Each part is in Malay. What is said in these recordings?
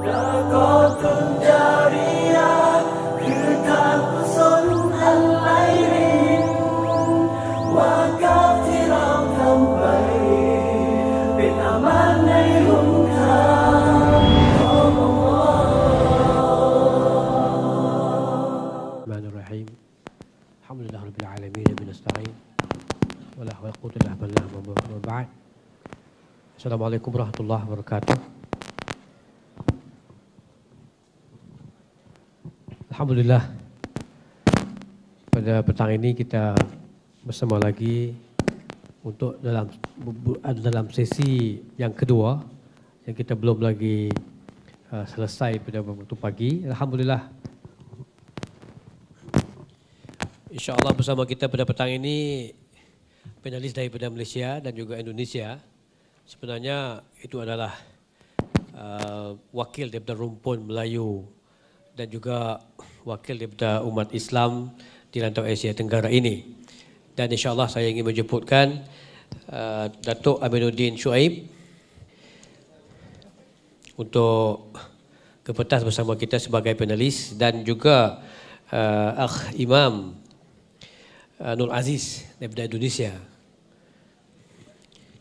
Assalamualaikum warahmatullahi wabarakatuh. Alhamdulillah, pada petang ini kita bersama lagi untuk dalam sesi yang kedua yang kita belum lagi selesai pada waktu pagi. Alhamdulillah, InsyaAllah bersama kita pada petang ini panelis daripada Malaysia dan juga Indonesia. Sebenarnya itu adalah wakil daripada rumpun Melayu dan juga wakil daripada umat Islam di rantau Asia Tenggara ini. Dan insyaAllah saya ingin menjemputkan Datuk Aminuddin Shuaib untuk ke pentas bersama kita sebagai panelis, dan juga Akh Imam Nur Aziz daripada Indonesia.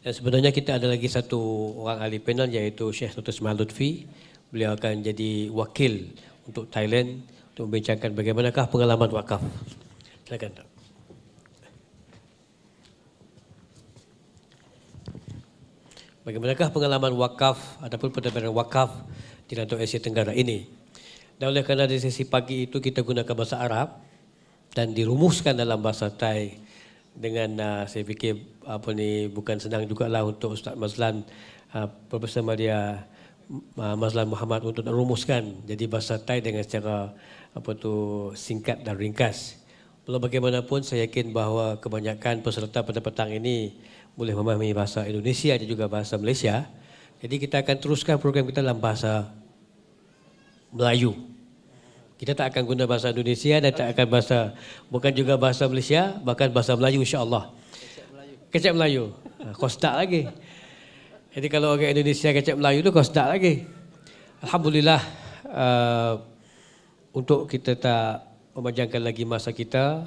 Dan sebenarnya kita ada lagi satu orang ahli panel, iaitu Syekh Dr. Ismail Lutfi. Beliau akan jadi wakil untuk Thailand untuk membincangkan bagaimanakah pengalaman wakaf. Silakan. Bagaimanakah pengalaman wakaf ataupun pendampingan wakaf di rantau Asia Tenggara ini. Dan oleh kerana di sesi pagi itu kita gunakan bahasa Arab dan dirumuskan dalam bahasa Thai dengan saya fikir bukan senang jugalah untuk Ustaz Mazlan, Profesor Madia Mazlan Muhammad untuk merumuskan jadi bahasa Thai dengan secara singkat dan ringkas. Walau bagaimanapun saya yakin bahawa kebanyakan peserta pada petang ini boleh memahami bahasa Indonesia dan juga bahasa Malaysia. Jadi kita akan teruskan program kita dalam bahasa Melayu. Kita tak akan guna bahasa Indonesia dan tak akan bukan juga bahasa Malaysia, bahkan bahasa Melayu insya-Allah. Kecap Melayu. Kosdak lagi. Jadi kalau orang Indonesia kecap Melayu tu kosdak lagi. Alhamdulillah, untuk kita tak memanjangkan lagi masa kita,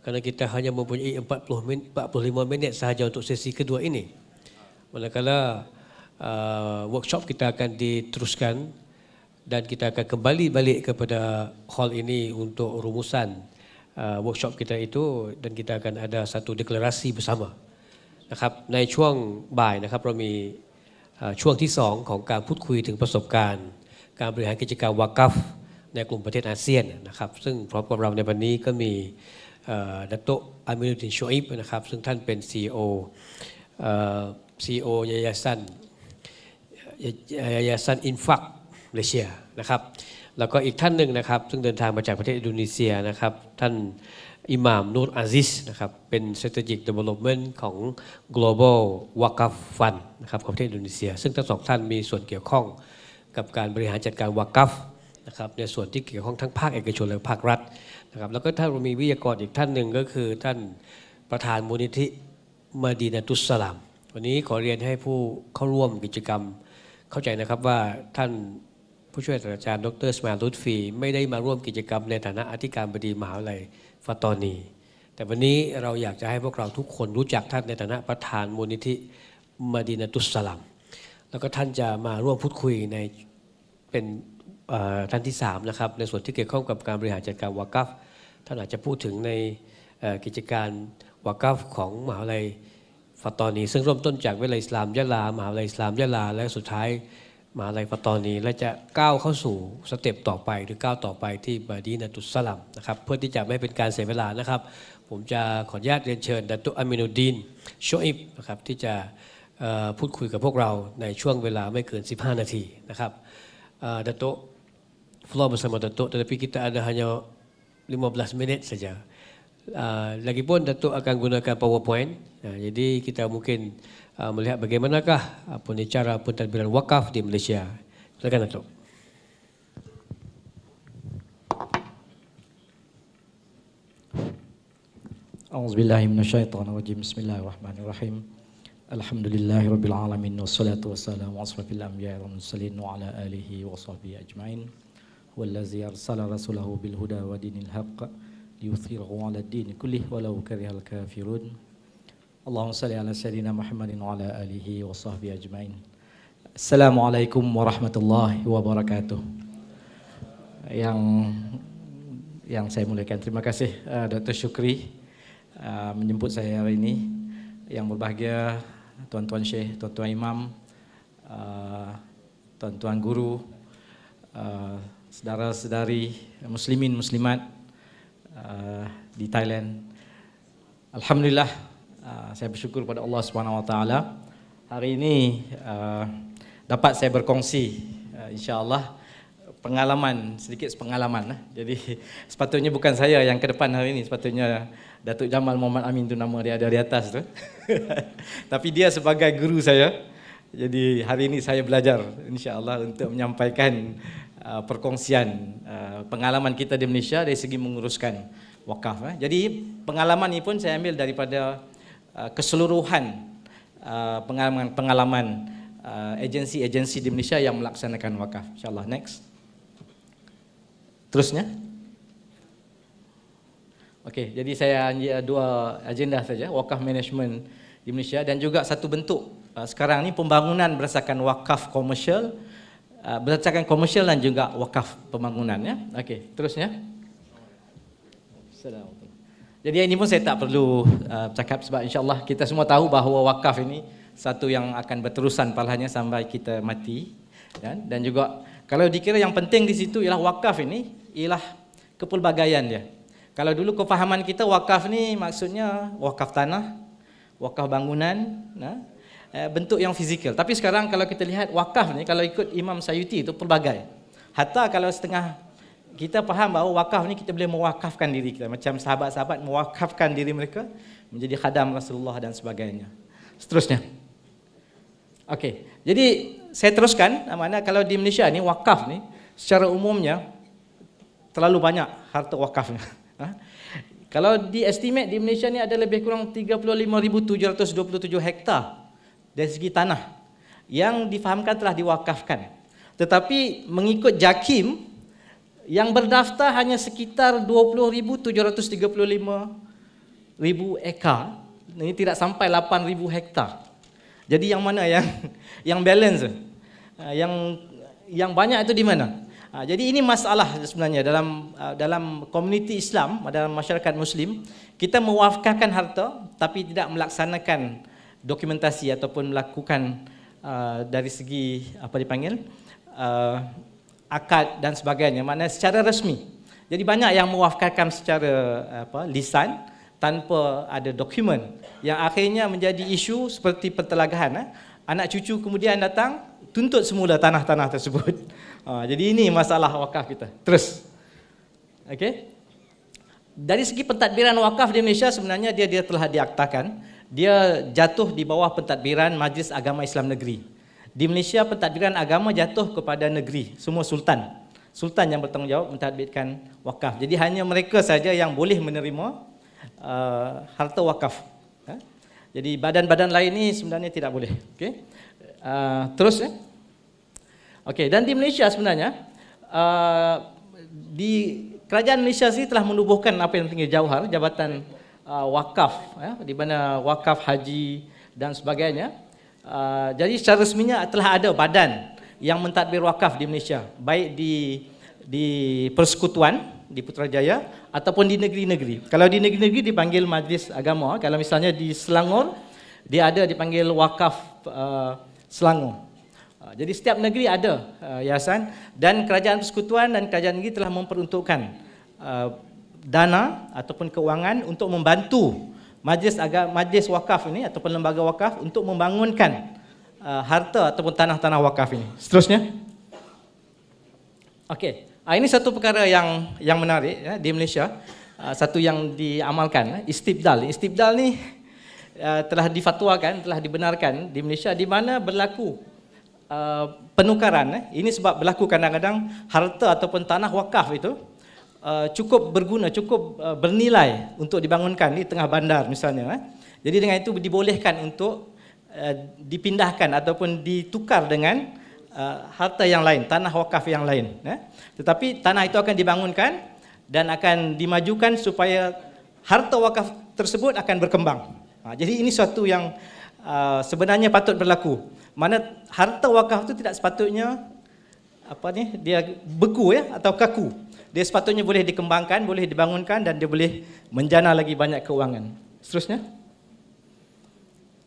kerana kita hanya mempunyai 45 minit sahaja untuk sesi kedua ini. Manakala workshop kita akan diteruskan dan kita akan kembali balik kepada hall ini untuk rumusan workshop kita itu, dan kita akan ada satu deklarasi bersama. นะครับในช่วงบ่ายนะครับเรามีช่วงที่2ของการพูดคุยถึงประสบการณ์การบริหารกิจการวากัฟในกลุ่มประเทศอาเซียนนะครับซึ่งพร้อมกับเราในวันนี้ก็มีดัตโตอามินุดดินโชอิบนะครับซึ่งท่านเป็น CEO CEO ยายาซันอินฟักมาเลเซียนะครับแล้วก็อีกท่านหนึ่งนะครับซึ่งเดินทางมาจากประเทศอินโดนีเซียนะครับท่านอิหม่ามนูรอาซิซนะครับเป็น Strategic Development ของ Global Waqaf Fund นะครับของประเทศอินโดนีเซียซึ่งทั้งสองท่านมีส่วนเกี่ยวข้องกับการบริหารจัดการวากัฟนะครับในส่วนที่เกี่ยวข้องทั้งภาคเอกชนและภาครัฐนะครับแล้วก็ท่านมีวิทยากรอีกท่านหนึ่งก็คือท่านประธานมูลนิธิมะดีนะตุสสลามวันนี้ขอเรียนให้ผู้เข้าร่วมกิจกรรมเข้าใจนะครับว่าท่านผู้ช่วยศาสตราจารย์ดร. อิสมาอิล ลุตฟีไม่ได้มาร่วมกิจกรรมในฐานะอธิการบดีมหาวิทยาลัยฟาตอนีแต่วันนี้เราอยากจะให้พวกเราทุกคนรู้จักท่านในฐานะประธานมูลนิธิมะดีนะตุสสลามแล้วก็ท่านจะมาร่วมพูดคุยในเป็นท่านที่3นะครับในส่วนที่เกี่ยวข้องกับการบริหารจัดการวากัฟท่านอาจจะพูดถึงในกิจการวากัฟของมหาวิทยาลัยฟาตอนีซึ่งเริ่มต้นจากวิทยาลัยอิสลามยะลามหาวิทยาลัยอิสลามยะลาและสุดท้ายมหาวิทยาลัยฟาตอนีและจะก้าวเข้าสู่สเต็ปต่อไปหรือก้าวต่อไปที่มะดีนะตุสสลามนะครับเพื่อที่จะไม่เป็นการเสียเวลานะครับผมจะขออนุญาตเรียนเชิญดัตตุอามินุดดีนโชอิบนะครับที่จะพูดคุยกับพวกเราในช่วงเวลาไม่เกิน15 นาทีนะครับDatuk floor bersama Datuk, tetapi kita ada hanya 15 minit saja. Lagipun Datuk akan gunakan PowerPoint. Jadi kita mungkin melihat bagaimanakah cara pentadbiran wakaf di Malaysia. Silakan Datuk. A'udzubillahi minasyaitonirrajim. Bismillahirrahmanirrahim. Alhamdulillahirabbil alamin wassalatu wassalamu ala asrofil anbiya'i wal mursalin wa ala alihi wa sahbihi ajma'in. Huwallazi arsala rasulahu bil huda wa dinil haqq liyuthhirahu 'ala ad-din kullih walau karihal kafirun. Allahumma shalli ala sayyidina Muhammadin wa ala alihi wa sahbihi ajma'in. Assalamualaikum warahmatullahi wabarakatuh. Yang saya muliakan, terima kasih Dr. Syukri menjemput saya hari ini. Yang berbahagia tuan-tuan syekh, tuan-tuan imam, tuan-tuan guru, saudara-saudari muslimin muslimat di Thailand. Alhamdulillah, saya bersyukur pada Allah Subhanahu wa taala. Hari ini dapat saya berkongsi insya-Allah sedikit pengalaman. Jadi sepatutnya bukan saya yang ke depan hari ini, sepatutnya Datuk Jamal Muhammad Amin tu nama dia ada di atas tu. Tapi dia sebagai guru saya. Jadi hari ini saya belajar insya-Allah untuk menyampaikan perkongsian pengalaman kita di Malaysia dari segi menguruskan wakaf. Jadi pengalaman ini pun saya ambil daripada keseluruhan pengalaman agensi-agensi di Malaysia yang melaksanakan wakaf. Insya-Allah. Next. Terusnya. Okey, jadi saya dua agenda saja, wakaf management di Malaysia dan juga satu bentuk sekarang ni pembangunan berdasarkan wakaf komersial, dan juga wakaf pembangunan ya. Okey, terusnya. Jadi ini pun saya tak perlu cakap sebab insya-Allah kita semua tahu bahawa wakaf ini satu yang akan berterusan pahalanya sampai kita mati dan juga kalau dikira yang penting di situ ialah wakaf ini ialah kepelbagaian dia. Kalau dulu kefahaman kita wakaf ni maksudnya wakaf tanah, wakaf bangunan, bentuk yang fizikal. Tapi sekarang kalau kita lihat wakaf ni kalau ikut Imam Sayuti itu pelbagai. Hatta kalau setengah kita faham bahawa wakaf ni kita boleh mewakafkan diri kita macam sahabat-sahabat mewakafkan diri mereka menjadi khadam Rasulullah dan sebagainya. Seterusnya. Okey. Jadi saya teruskan mana kalau di Malaysia ni wakaf ni secara umumnya terlalu banyak harta wakafnya. Kalau di estimate di Malaysia ni ada lebih kurang 35,727 hektar dari segi tanah yang difahamkan telah diwakafkan. Tetapi mengikut JAKIM yang berdaftar hanya sekitar 20,735 ekar. Ini tidak sampai 8,000 hektar. Jadi yang mana yang balance? Yang banyak itu di mana? Jadi ini masalah sebenarnya dalam komuniti Islam, dalam masyarakat Muslim, kita mewakafkan harta tapi tidak melaksanakan dokumentasi ataupun melakukan dari segi apa dipanggil akad dan sebagainya, maknanya secara resmi. Jadi banyak yang mewakafkan secara lisan tanpa ada dokumen yang akhirnya menjadi isu seperti pertelagahan. Anak cucu kemudian datang tuntut semula tanah-tanah tersebut. Jadi ini masalah wakaf kita. Terus. Okey. Dari segi pentadbiran wakaf di Malaysia sebenarnya dia telah diaktakan. Dia jatuh di bawah pentadbiran Majlis Agama Islam Negeri. Di Malaysia pentadbiran agama jatuh kepada negeri, semua sultan. Sultan yang bertanggungjawab mentadbirkan wakaf. Jadi hanya mereka saja yang boleh menerima harta wakaf. Jadi badan-badan lain ni sebenarnya tidak boleh. Okey. Terus ya. Okey, dan di Malaysia sebenarnya di kerajaan Malaysia sendiri telah menubuhkan apa yang dipanggil Jauhar, Jabatan Wakaf di mana wakaf haji dan sebagainya. Jadi secara resminya telah ada badan yang mentadbir wakaf di Malaysia, baik di persekutuan di Putrajaya ataupun di negeri-negeri. Kalau di negeri-negeri dipanggil Majlis Agama, kalau misalnya di Selangor dia ada dipanggil Wakaf Selangor. Jadi setiap negeri ada yayasan dan kerajaan persekutuan dan kerajaan negeri telah memperuntukkan dana ataupun kewangan untuk membantu majlis wakaf ini ataupun lembaga wakaf untuk membangunkan harta ataupun tanah-tanah wakaf ini. Seterusnya. Okey. Ini satu perkara yang menarik ya, di Malaysia, satu yang diamalkan, istibdal. Istibdal ni telah difatwakan, telah dibenarkan di Malaysia di mana berlaku penukaran. Ini sebab berlaku kadang-kadang harta ataupun tanah wakaf itu cukup berguna, cukup bernilai untuk dibangunkan di tengah bandar misalnya. Jadi dengan itu dibolehkan untuk dipindahkan ataupun ditukar dengan harta yang lain, tanah wakaf yang lain. Tetapi tanah itu akan dibangunkan dan akan dimajukan supaya harta wakaf tersebut akan berkembang. Jadi ini suatu yang sebenarnya patut berlaku. Mana harta wakaf itu tidak sepatutnya dia beku atau kaku. Dia sepatutnya boleh dikembangkan, boleh dibangunkan dan dia boleh menjana lagi banyak keuangan. Seterusnya.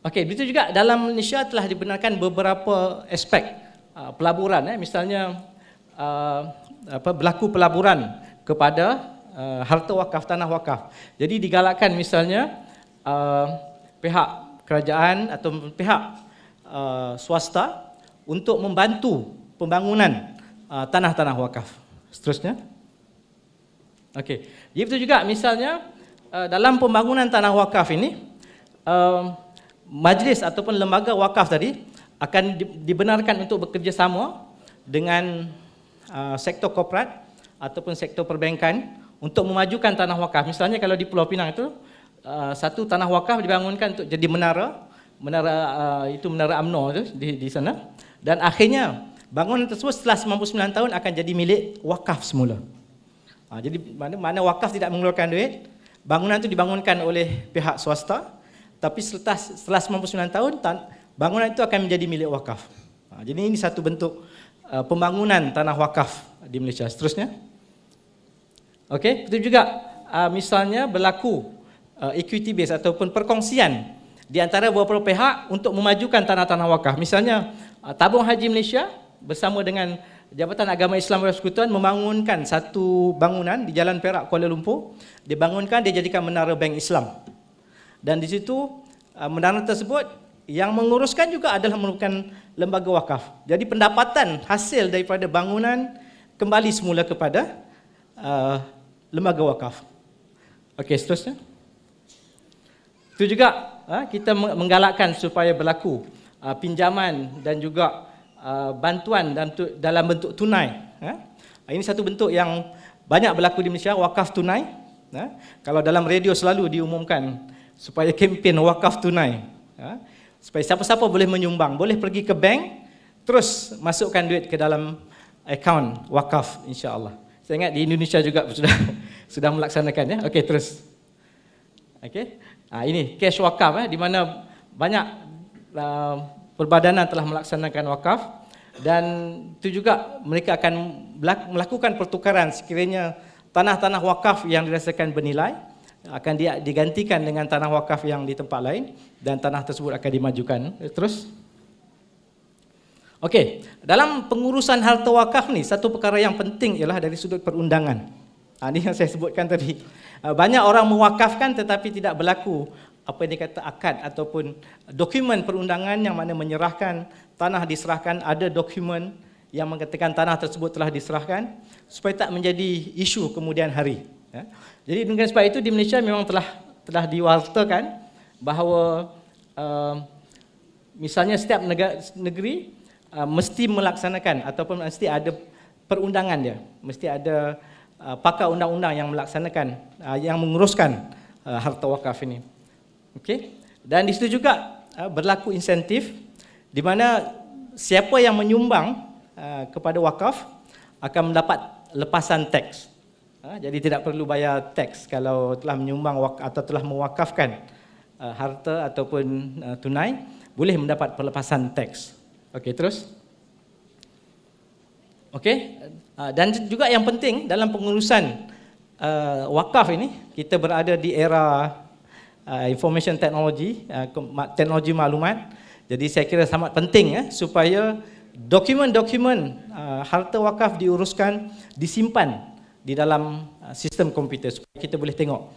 Okey, begitu juga dalam Malaysia telah dibenarkan beberapa aspek pelaburan, misalnya berlaku pelaburan kepada harta wakaf, tanah wakaf. Jadi digalakkan misalnya pihak kerajaan atau pihak swasta untuk membantu pembangunan tanah-tanah wakaf. Seterusnya. Okey. Jadi betul juga misalnya dalam pembangunan tanah wakaf ini majlis ataupun lembaga wakaf tadi akan dibenarkan untuk bekerjasama dengan sektor korporat ataupun sektor perbankan untuk memajukan tanah wakaf. Misalnya kalau di Pulau Pinang itu satu tanah wakaf dibangunkan untuk jadi menara itu menara UMNO itu di sana, dan akhirnya bangunan tersebut setelah 99 tahun akan jadi milik wakaf semula. Jadi mana wakaf tidak mengeluarkan duit, bangunan itu dibangunkan oleh pihak swasta, tapi setelah 99 tahun bangunan itu akan menjadi milik wakaf. Jadi ini satu bentuk pembangunan tanah wakaf di Malaysia. Seterusnya. Okey, itu juga misalnya berlaku equity base ataupun perkongsian di antara beberapa pihak untuk memajukan tanah-tanah wakaf. Misalnya Tabung Haji Malaysia bersama dengan Jabatan Agama Islam dan Persekutuan membangunkan satu bangunan di Jalan Perak, Kuala Lumpur. Dibangunkan, dia jadikan menara Bank Islam. Dan di situ menara tersebut yang menguruskan juga adalah merupakan lembaga wakaf. Jadi pendapatan hasil daripada bangunan kembali semula kepada lembaga wakaf. Okey, seterusnya. Itu juga kita menggalakkan supaya berlaku pinjaman dan juga bantuan dalam bentuk tunai. Ini satu bentuk yang banyak berlaku di Malaysia, wakaf tunai. Kalau dalam radio selalu diumumkan supaya kempen wakaf tunai, supaya siapa-siapa boleh menyumbang, boleh pergi ke bank, terus masukkan duit ke dalam akaun wakaf, insya-Allah. Saya ingat di Indonesia juga sudah melaksanakan. Okey, terus. Okey. Ini cash wakaf, di mana banyak perbadanan telah melaksanakan wakaf, dan itu juga mereka akan melakukan pertukaran sekiranya tanah-tanah wakaf yang dirasakan bernilai akan digantikan dengan tanah wakaf yang di tempat lain dan tanah tersebut akan dimajukan. Terus. Okey, dalam pengurusan harta wakaf ni satu perkara yang penting ialah dari sudut perundangan. Ini yang saya sebutkan tadi. Banyak orang mewakafkan tetapi tidak berlaku apa yang dikata akad ataupun dokumen perundangan yang mana menyerahkan tanah diserahkan, ada dokumen yang mengatakan tanah tersebut telah diserahkan supaya tak menjadi isu kemudian hari. Jadi dengan sebab itu di Malaysia memang telah diwartakan bahawa misalnya setiap negeri mesti melaksanakan ataupun mesti ada perundangan dia, mesti ada pakar undang-undang yang melaksanakan yang menguruskan harta wakaf ini. Okey. Dan di situ juga berlaku insentif di mana siapa yang menyumbang kepada wakaf akan mendapat lepasan teks. Jadi tidak perlu bayar teks kalau telah menyumbang atau telah mewakafkan harta ataupun tunai, boleh mendapat pelepasan teks. Okey, terus. Okey. Dan juga yang penting dalam pengurusan wakaf ini, kita berada di era information technology, teknologi maklumat. Jadi saya kira sangat penting supaya dokumen-dokumen harta wakaf diuruskan, disimpan di dalam sistem komputer supaya kita boleh tengok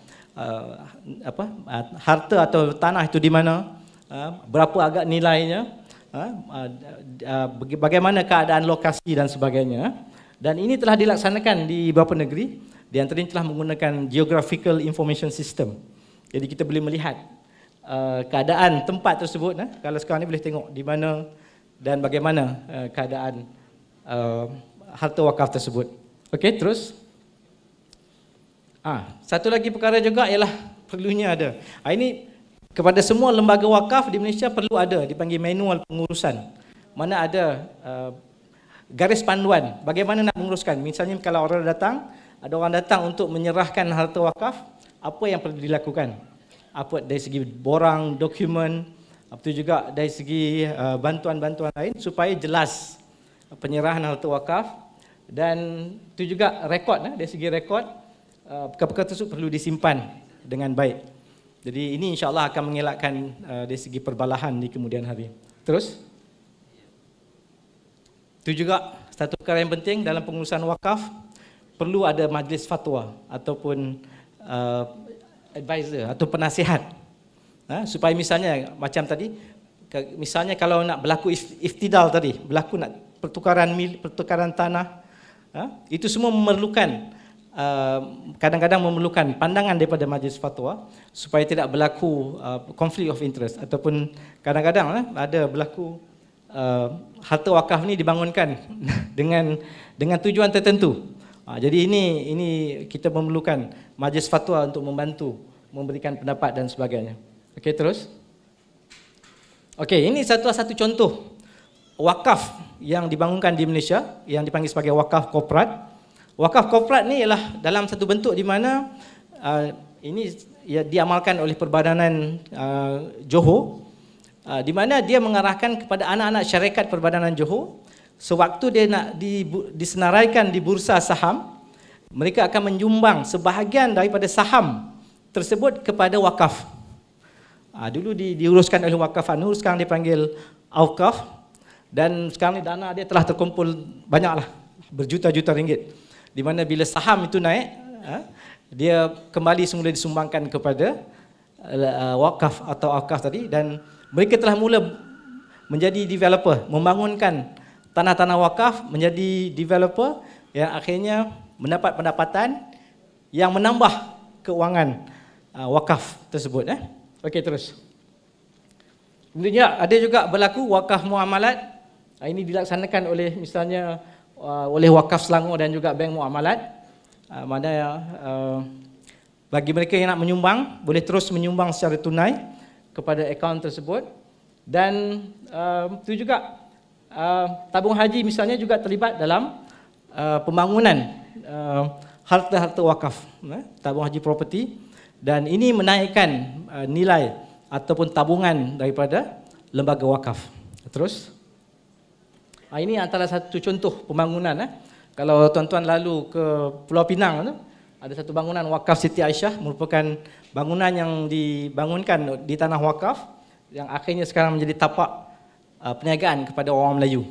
harta atau tanah itu di mana, berapa agak nilainya, bagaimana keadaan lokasi dan sebagainya. Dan ini telah dilaksanakan di beberapa negeri, di antaranya telah menggunakan Geographical Information System. Jadi kita boleh melihat keadaan tempat tersebut. Kalau sekarang ni boleh tengok di mana dan bagaimana keadaan harta wakaf tersebut. Okey, terus. Satu lagi perkara juga ialah perlunya ada. Ini kepada semua lembaga wakaf di Malaysia perlu ada dipanggil manual pengurusan. Mana ada garis panduan bagaimana nak menguruskan. Misalnya kalau orang datang, ada orang datang untuk menyerahkan harta wakaf, apa yang perlu dilakukan? Apa dari segi borang, dokumen, itu juga dari segi bantuan-bantuan lain supaya jelas penyerahan harta wakaf. Dan itu juga rekod, dari segi rekod perkara tersebut perlu disimpan dengan baik. Jadi ini insya-Allah akan mengelakkan dari segi perbalahan di kemudian hari. Terus, itu juga satu perkara yang penting dalam pengurusan wakaf, perlu ada majlis fatwa ataupun advisor atau penasihat, supaya misalnya macam tadi, misalnya kalau nak berlaku iftidal tadi, berlaku nak pertukaran tanah, itu semua memerlukan kadang-kadang memerlukan pandangan daripada majlis fatwa supaya tidak berlaku conflict of interest, ataupun kadang-kadang ada berlaku harta wakaf ni dibangunkan dengan tujuan tertentu. Jadi ini kita memerlukan majlis fatwa untuk membantu memberikan pendapat dan sebagainya. Okey, terus. Okey, ini satu contoh wakaf yang dibangunkan di Malaysia yang dipanggil sebagai wakaf korporat. Wakaf korporat ni ialah dalam satu bentuk di mana ini diamalkan oleh Perbadanan Johor, di mana dia mengarahkan kepada anak-anak syarikat Perbadanan Johor, sewaktu dia nak disenaraikan di bursa saham, mereka akan menyumbang sebahagian daripada saham tersebut kepada wakaf. Dulu diuruskan oleh Wakaf Anur, sekarang dipanggil Awqaf, dan sekarang ni dana dia telah terkumpul banyaklah, berjuta-juta ringgit, di mana bila saham itu naik, dia kembali semula disumbangkan kepada wakaf atau Awqaf tadi, dan mereka telah mula menjadi developer, membangunkan tanah-tanah wakaf menjadi developer yang akhirnya mendapat pendapatan yang menambah keuangan wakaf tersebut. Okey, terus. Kemudian ada juga berlaku wakaf muamalat. Ini dilaksanakan oleh misalnya oleh Wakaf Selangor dan juga Bank Muamalat. Mana bagi mereka yang nak menyumbang, boleh terus menyumbang secara tunai kepada akaun tersebut. Dan itu juga tabung haji misalnya juga terlibat dalam pembangunan harta-harta wakaf, tabung haji property, dan ini menaikkan nilai ataupun tabungan daripada lembaga wakaf. Terus, ini antara satu contoh pembangunan. Kalau tuan-tuan lalu ke Pulau Pinang, ada satu bangunan wakaf Siti Aisyah, merupakan bangunan yang dibangunkan di tanah wakaf yang akhirnya sekarang menjadi tapak perniagaan kepada orang Melayu.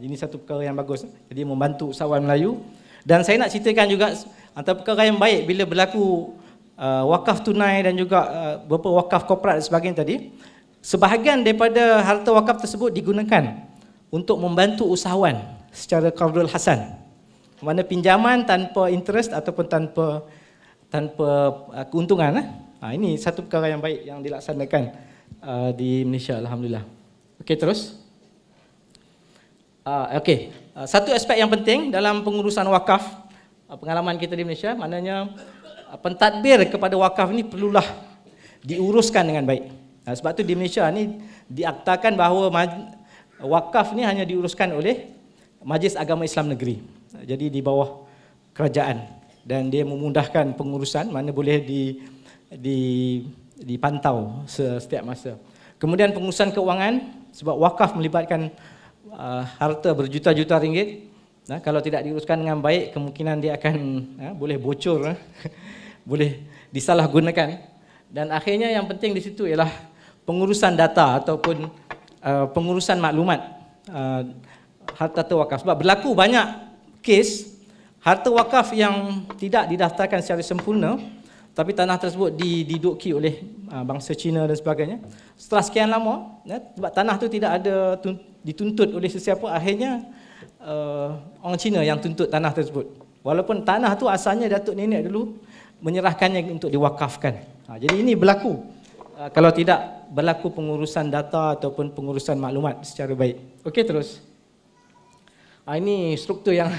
Ini satu perkara yang bagus. Jadi membantu usahawan Melayu. Dan saya nak ceritakan juga antara perkara yang baik bila berlaku wakaf tunai dan juga beberapa wakaf korporat dan sebagainya tadi. Sebahagian daripada harta wakaf tersebut digunakan untuk membantu usahawan secara qardul hasan. Mana pinjaman tanpa interest ataupun tanpa keuntungan. Ini satu perkara yang baik yang dilaksanakan di Malaysia, alhamdulillah. Okey, terus. Okey, satu aspek yang penting dalam pengurusan wakaf, pengalaman kita di Malaysia, maknanya pentadbir kepada wakaf ni perlulah diuruskan dengan baik. Sebab tu di Malaysia ni diaktakan bahawa wakaf ni hanya diuruskan oleh Majlis Agama Islam Negeri. Jadi di bawah kerajaan, dan dia memudahkan pengurusan, mana boleh dipantau setiap masa. Kemudian pengurusan keuangan, sebab wakaf melibatkan harta berjuta-juta ringgit. Kalau tidak diuruskan dengan baik, kemungkinan dia akan boleh bocor, boleh disalahgunakan. Dan akhirnya yang penting di situ ialah pengurusan data ataupun pengurusan maklumat harta wakaf. Sebab berlaku banyak kes harta wakaf yang tidak didaftarkan secara sempurna, tapi tanah tersebut diduduki oleh bangsa Cina dan sebagainya. Setelah sekian lama, sebab tanah tu tidak ada dituntut oleh sesiapa, akhirnya orang Cina yang tuntut tanah tersebut. Walaupun tanah tu asalnya datuk nenek dulu menyerahkannya untuk diwakafkan. Jadi ini berlaku kalau tidak berlaku pengurusan data ataupun pengurusan maklumat secara baik. Okey, terus. Ini struktur yang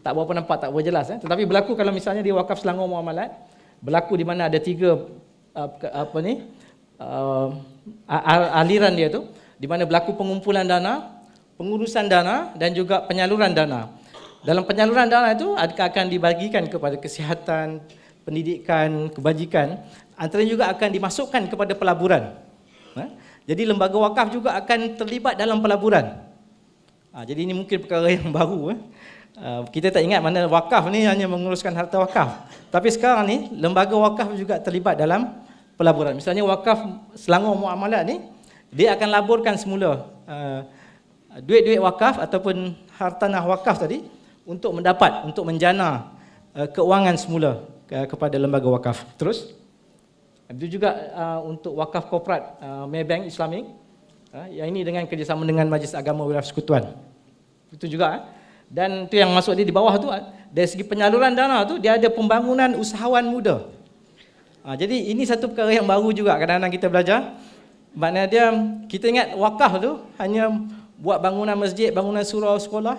tak berapa nampak, tak berapa jelas. Tetapi berlaku kalau misalnya di Wakaf Selangor Muamalat, berlaku di mana ada tiga aliran dia tu, di mana berlaku pengumpulan dana, pengurusan dana dan juga penyaluran dana. Dalam penyaluran dana itu akan dibagikan kepada kesihatan, pendidikan, kebajikan, antaranya juga akan dimasukkan kepada pelaburan. Jadi lembaga wakaf juga akan terlibat dalam pelaburan. Jadi ini mungkin perkara yang baru. Kita tak ingat mana wakaf ni hanya menguruskan harta wakaf. Tapi sekarang ni lembaga wakaf juga terlibat dalam pelaburan. Misalnya wakaf Selangor Muamalat ni, dia akan laburkan semula duit-duit wakaf ataupun hartanah wakaf tadi untuk menjana keuangan semula kepada lembaga wakaf. Terus itu juga untuk wakaf korporat Maybank Islamic, yang ini dengan kerjasama dengan Majlis Agama Wilayah Persekutuan. Itu juga. Dan itu yang masuk di bawah tu, dari segi penyaluran dana tu dia ada pembangunan usahawan muda. Jadi ini satu perkara yang baru juga kadang-kadang kita belajar. Maknanya dia, kita ingat wakaf tu hanya buat bangunan masjid, bangunan surau, sekolah.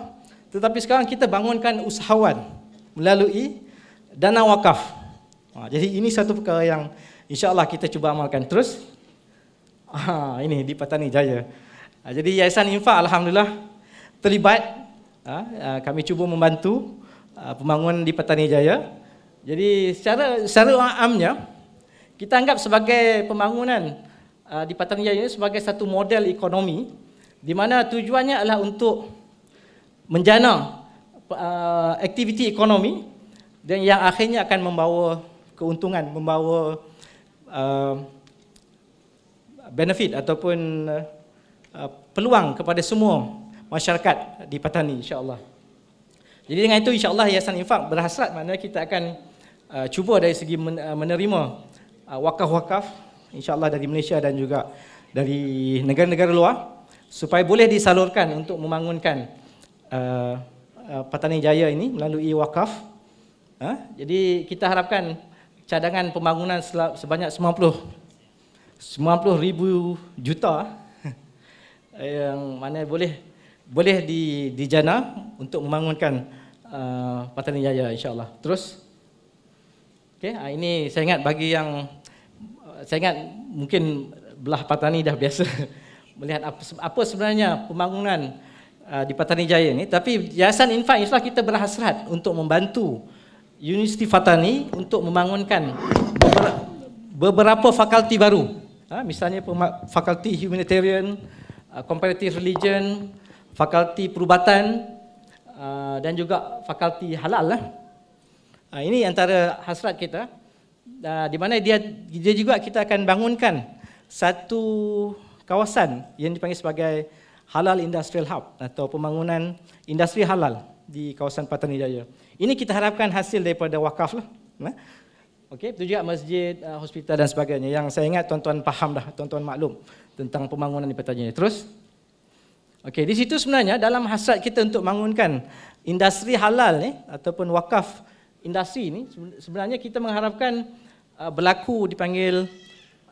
Tetapi sekarang kita bangunkan usahawan melalui dana wakaf. Jadi ini satu perkara yang insya-Allah kita cuba amalkan. Terus ini di Patani Jaya. Jadi Yayasan Infak alhamdulillah terlibat. Kami cuba membantu pembangunan di Patani Jaya. Jadi secara amnya kita anggap sebagai pembangunan di Patani Jaya ini sebagai satu model ekonomi di mana tujuannya adalah untuk menjana aktiviti ekonomi dan yang akhirnya akan membawa keuntungan, membawa benefit ataupun peluang kepada semua masyarakat di Patani insya-Allah. Jadi dengan itu insya-Allah Yayasan Infak berhasrat maknanya kita akan cuba dari segi menerima wakaf-wakaf insya-Allah dari Malaysia dan juga dari negara-negara luar supaya boleh disalurkan untuk membangunkan Patani Jaya ini melalui wakaf. Jadi kita harapkan cadangan pembangunan sebanyak 90,000 juta yang mana boleh dijana untuk membangunkan Patani Jaya insya-Allah. Terus ini saya ingat bagi yang saya ingat mungkin belah Patani dah biasa melihat apa sebenarnya pembangunan di Patani Jaya ini, tapi Yayasan Infak insya-Allah kita berhasrat untuk membantu Universiti Patani untuk membangunkan beberapa fakulti baru. Misalnya fakulti Humanitarian, Comparative Religion, fakulti Perubatan dan juga fakulti Halal lah. Ini antara hasrat kita. Di mana dia juga kita akan bangunkan satu kawasan yang dipanggil sebagai Halal Industrial Hub atau pembangunan industri halal di kawasan Patani Jaya. Ini kita harapkan hasil daripada wakaf lah. Itu juga masjid, hospital dan sebagainya yang saya ingat tuan-tuan faham dah, tuan-tuan maklum tentang pembangunan di Patani Jaya. Terus di situ sebenarnya dalam hasrat kita untuk bangunkan industri halal ni ataupun wakaf industri ini sebenarnya kita mengharapkan berlaku dipanggil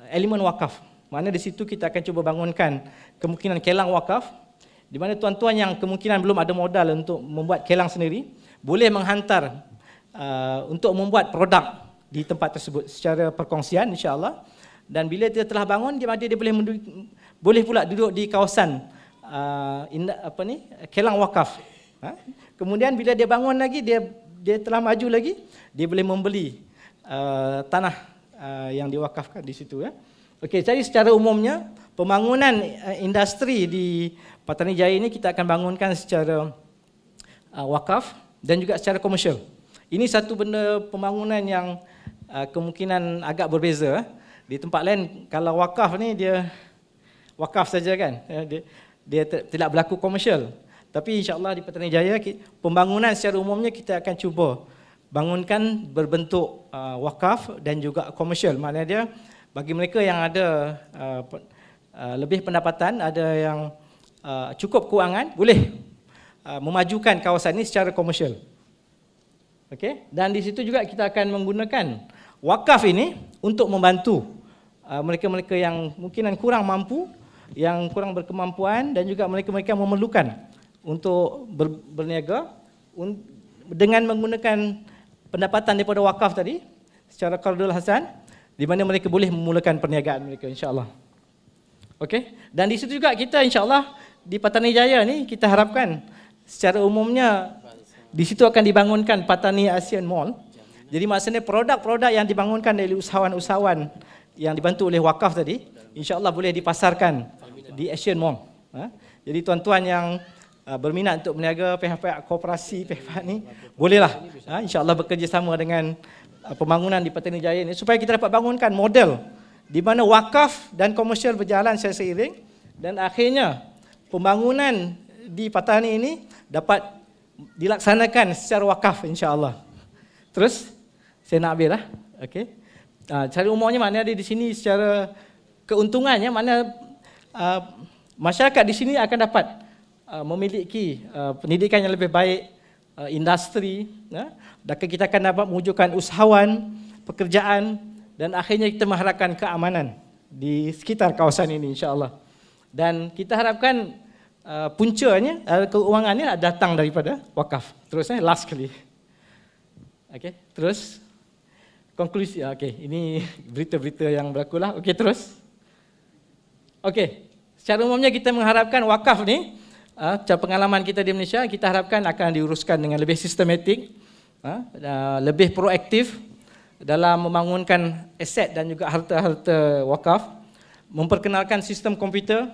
elemen wakaf. Mana di situ kita akan cuba bangunkan kemungkinan kelang wakaf di mana tuan-tuan yang kemungkinan belum ada modal untuk membuat kelang sendiri boleh menghantar untuk membuat produk di tempat tersebut secara perkongsian insya-Allah, dan bila dia telah bangun dia boleh pula duduk di kawasan kelang wakaf. Kemudian bila dia bangun lagi dia telah maju lagi, dia boleh membeli tanah yang diwakafkan di situ ya. Jadi secara umumnya pembangunan industri di Patani Jaya ini kita akan bangunkan secara wakaf dan juga secara komersial. Ini satu benda pembangunan yang kemungkinan agak berbeza. Di tempat lain kalau wakaf ni dia wakaf saja kan, dia tidak berlaku komersial. Tapi insya-Allah di Patani Jaya pembangunan secara umumnya kita akan cuba bangunkan berbentuk wakaf dan juga komersial. Maknanya dia bagi mereka yang ada lebih pendapatan, ada yang cukup kewangan, boleh memajukan kawasan ini secara komersial. Dan di situ juga kita akan menggunakan wakaf ini untuk membantu mereka-mereka yang mungkinan kurang mampu, yang kurang berkemampuan dan juga mereka-mereka yang memerlukan untuk berniaga dengan menggunakan pendapatan daripada wakaf tadi secara qardul hasan di mana mereka boleh memulakan perniagaan mereka insya-Allah. Okey, dan di situ juga kita insya-Allah di Patani Jaya ni kita harapkan secara umumnya di situ akan dibangunkan Patani Asian Mall. Jadi maksudnya produk-produk yang dibangunkan oleh usahawan-usahawan yang dibantu oleh wakaf tadi, insya-Allah boleh dipasarkan di Asian Mall. Jadi tuan-tuan yang berminat untuk berniaga, pihak-pihak koperasi, pihak ni, bolehlah insya-Allah bekerjasama dengan pembangunan di Patani Jaya ni supaya kita dapat bangunkan model di mana wakaf dan komersial berjalan seiring dan akhirnya pembangunan di Patani ini dapat dilaksanakan secara wakaf insya-Allah. Terus saya nak habis lah. Okey. Cara umumnya mana ada di sini secara keuntungannya mana masyarakat di sini akan dapat memiliki pendidikan yang lebih baik, industri, dan kita akan dapat mewujudkan usahawan, pekerjaan dan akhirnya kita mengharapkan keamanan di sekitar kawasan ini insya-Allah. Dan kita harapkan puncanya keuangannya datang daripada wakaf. Terus last kali. Okey, terus konklusi. Okey, ini berita-berita yang berlaku lah. Okey, terus. Okey, secara umumnya kita mengharapkan wakaf ni, cara pengalaman kita di Malaysia, kita harapkan akan diuruskan dengan lebih sistematik, lebih proaktif dalam membangunkan aset dan juga harta-harta wakaf, memperkenalkan sistem komputer,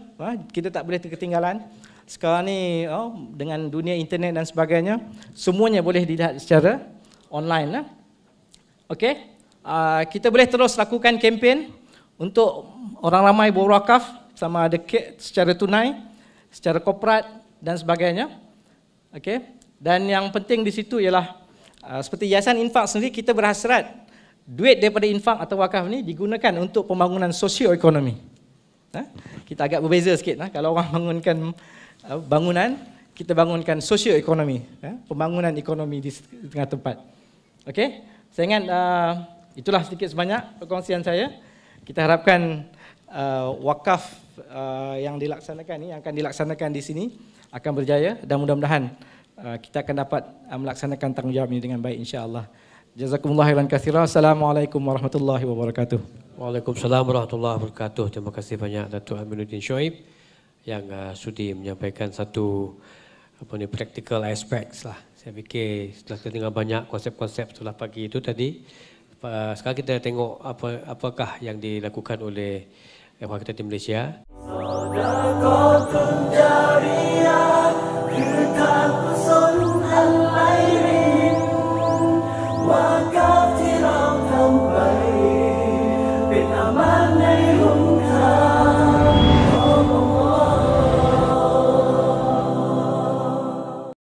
kita tak boleh ketinggalan. Sekarang ni dengan dunia internet dan sebagainya, semuanya boleh dilihat secara online. Okey, kita boleh terus lakukan kempen untuk orang ramai berwakaf, sama ada secara tunai, secara korporat dan sebagainya. Okey, dan yang penting di situ ialah seperti Yayasan Infak sendiri, kita berhasrat duit daripada infak atau wakaf ni digunakan untuk pembangunan sosioekonomi. Kita agak berbeza sikit. Kalau orang bangunkan bangunan, kita bangunkan sosioekonomi, pembangunan ekonomi di tengah tempat. Okey, saya ingat itulah sedikit sebanyak perkongsian saya. Kita harapkan wakaf yang dilaksanakan ni, yang akan dilaksanakan di sini akan berjaya dan mudah-mudahan kita akan dapat melaksanakan tanggungjawab ini dengan baik insya-Allah. Jazakumullah khairan katsiran. Assalamualaikum warahmatullahi wabarakatuh. Waalaikumsalam warahmatullahi wabarakatuh. Terima kasih banyak Datuk Aminuddin Shoaib yang sudi menyampaikan satu practical aspects lah. Saya fikir setelah kita dengar banyak konsep-konsep setelah pagi itu tadi, sekarang kita tengok apakah yang dilakukan oleh Wakaf di Malaysia. Sedekah jariah kita